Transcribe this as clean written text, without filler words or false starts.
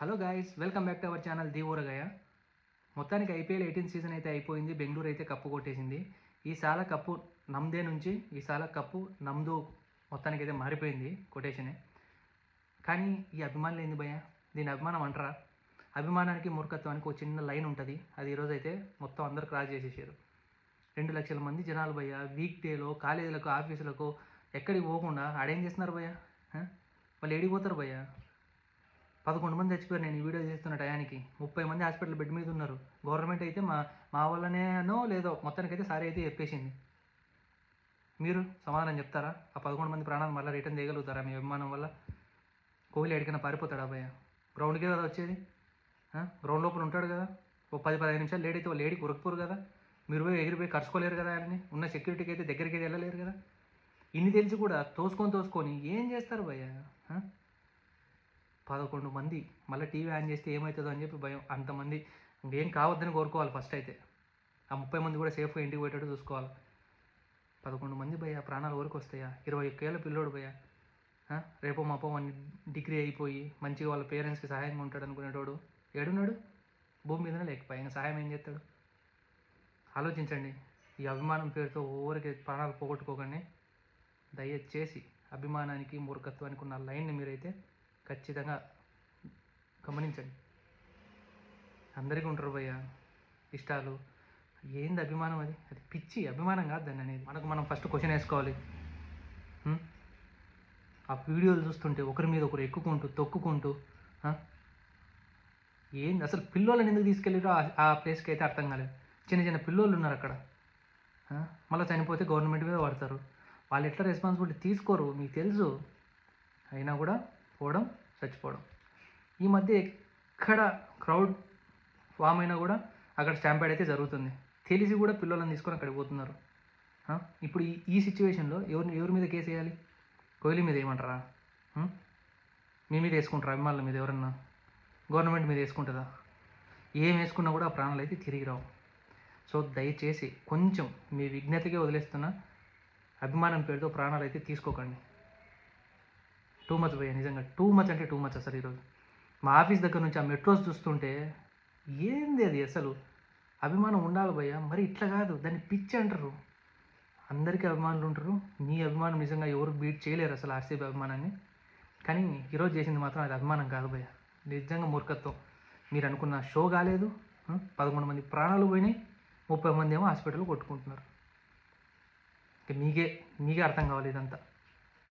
Hello guys, welcome back to our channel the ఊరగాయ. మొత్తానికి IPL 18 season అయితే అయిపోయింది. బెంగళూరు అయితే కప్పు కొట్టేసింది. ఈసాల కప్పు నమ్దే నుంచి ఈసాల కప్పు నమ్దు మొత్తానికి అయితే మారిపోయింది కొటేషనే. కానీ ఈ అభిమానులు ఏంది భయ్య, దీని అభిమానం అంటారా? అభిమానానికి మూర్ఖత్వానికి ఒక చిన్న లైన్ ఉంటుంది. అది ఈరోజు అయితే మొత్తం అందరు క్రాస్ చేసేసారు. 2 లక్షల మంది జనాలు భయ్య, వీక్ డేలో కాలేజీలకు ఆఫీసులకు ఎక్కడికి పోకుండా ఆడేం చేస్తున్నారు భయ్య? వాళ్ళు ఏడిపోతారు భయ్య. 11 మంది చచ్చిపోయారు నేను ఈ వీడియో చేస్తున్న టయానికి. 30 మంది హాస్పిటల్ బెడ్ మీద ఉన్నారు. గవర్నమెంట్ అయితే మా వల్లనేనో లేదో మొత్తానికైతే సారీ అయితే చెప్పేసింది. మీరు సమాధానం చెప్తారా? ఆ 11 మంది ప్రాణాలు మళ్ళీ రిటర్న్ చేయగలుగుతారా మీ అభిమానం వల్ల? కోహ్లీ ఎడికైనా పారిపోతాడా భయ్య? గ్రౌండ్కే కదా వచ్చేది. గ్రౌండ్ లోపల ఉంటాడు కదా. ఓ 10-15 నిమిషాలు లేట్ అయితే వాళ్ళు లేడీకి ఉరకపోరు కదా. మీరు పోయి ఎగిరిపోయి కరుచుకోలేరు కదా. ఆయనని ఉన్న సెక్యూరిటీకి అయితే దగ్గరికి వెళ్ళలేరు కదా. ఇన్ని తెలిసి కూడా తోసుకొని ఏం చేస్తారు భయ్య? 11 మంది మళ్ళీ టీవీ ఆన్ చేస్తే ఏమవుతుందో అని చెప్పి భయం. అంతమంది ఇంకేం కావద్దని కోరుకోవాలి ఫస్ట్ అయితే. ఆ 30 మంది కూడా సేఫ్గా ఇంటికి పోయేటట్టు చూసుకోవాలి. 11 మంది భయ్య, ప్రాణాలు ఊరికి వస్తాయా? 21 ఏళ్ళ పిల్లోడు భయ్య. రేపో మాపో 1 డిగ్రీ అయిపోయి మంచిగా వాళ్ళ పేరెంట్స్కి సహాయంగా ఉంటాడు అనుకునేటోడు ఏడున్నాడు? భూమి మీదనే లేకపోయా. ఇంకా సహాయం ఏం చేస్తాడు? ఆలోచించండి. ఈ అభిమానం పేరుతో ఊరికి ప్రాణాలు పోగొట్టుకోకండి. దయచేసి అభిమానానికి మూర్ఖత్వానికి ఉన్న లైన్ని మీరైతే ఖచ్చితంగా గమనించండి. అందరికీ ఉంటారు భయ్య ఇష్టాలు. ఏంది అభిమానం? అది పిచ్చి అభిమానం కాదు దాన్ని అనేది. మనం ఫస్ట్ క్వశ్చన్ వేసుకోవాలి. ఆ వీడియోలు చూస్తుంటే ఒకరి మీద ఒకరు ఎక్కుకుంటూ తొక్కుకుంటూ ఏంది అసలు? పిల్లోళ్ళని ఎందుకు తీసుకెళ్ళారో ఆ ప్లేస్కి అయితే అర్థం కాలేదు. చిన్న పిల్లోళ్ళు ఉన్నారు అక్కడ. మళ్ళీ చనిపోతే గవర్నమెంట్ మీద పడతారు. వాళ్ళు ఎట్లా రెస్పాన్సిబిలిటీ తీసుకోరు మీకు తెలుసు. అయినా కూడా పోవడం, చచ్చిపోవడం. ఈ మధ్య ఎక్కడ క్రౌడ్ ఫామ్ అయినా కూడా అక్కడ స్టాంపేడ్ అయితే జరుగుతుంది. తెలిసి కూడా పిల్లలను తీసుకొని అక్కడికి పోతున్నారు. ఇప్పుడు ఈ సిచ్యువేషన్లో ఎవరి మీద కేసు వేయాలి? కోహ్లీ మీద ఏమంటారా? మీ మీద వేసుకుంటారా? అభిమానుల మీద ఎవరన్నా? గవర్నమెంట్ మీద వేసుకుంటుందా? ఏం వేసుకున్నా కూడా ఆ ప్రాణాలు అయితే తిరిగి రావు. సో దయచేసి కొంచెం మీ విజ్ఞతకే వదిలేస్తున్న అభిమానం పేరుతో ప్రాణాలు అయితే తీసుకోకండి. టూ మచ్ భయ్య, నిజంగా టూ మచ్ అంటే టూ మచ్. అసలు ఈరోజు మా ఆఫీస్ దగ్గర నుంచి ఆ మెట్రోస్ చూస్తుంటే ఏంది అది అసలు? అభిమానం ఉండాలి భయ్య, మరి ఇట్లా కాదు. దాన్ని పిచ్చి అంటారు. అందరికీ అభిమానులు ఉంటారు. మీ అభిమానం నిజంగా ఎవరు బీట్ చేయలేరు అసలు ఆర్సీబీ అభిమానాన్ని. కానీ ఈరోజు చేసింది మాత్రం అది అభిమానం కాదు భయ్య, నిజంగా మూర్ఖత్వం. మీరు అనుకున్న షో కాలేదు. 11 మంది ప్రాణాలు పోయినాయి, 30 మంది ఏమో హాస్పిటల్ కొట్టుకుంటున్నారు. మీకే అర్థం కావాలి ఇదంతా.